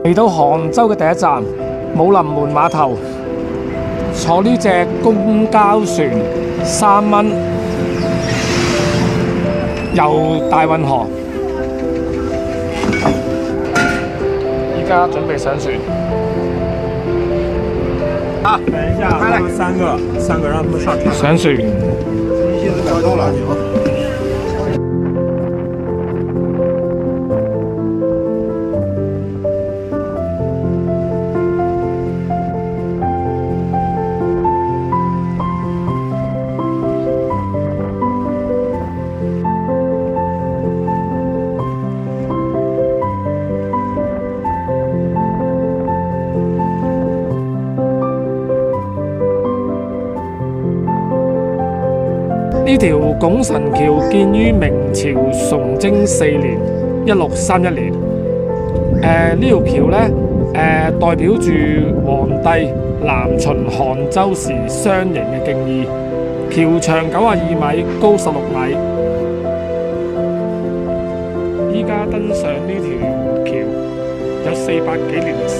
嚟到杭州嘅第一站武林門碼頭，坐呢隻公交船3蚊遊大運河。依家準備上船。等一下，他们三个让他们上船。上船。一些都找到了。呢條拱神橋建於明朝崇禎4年1631年。呢條橋呢，代表住皇帝南巡杭州時相迎嘅敬意。橋長92米，高16米。依家登上呢條橋有400幾年歷史。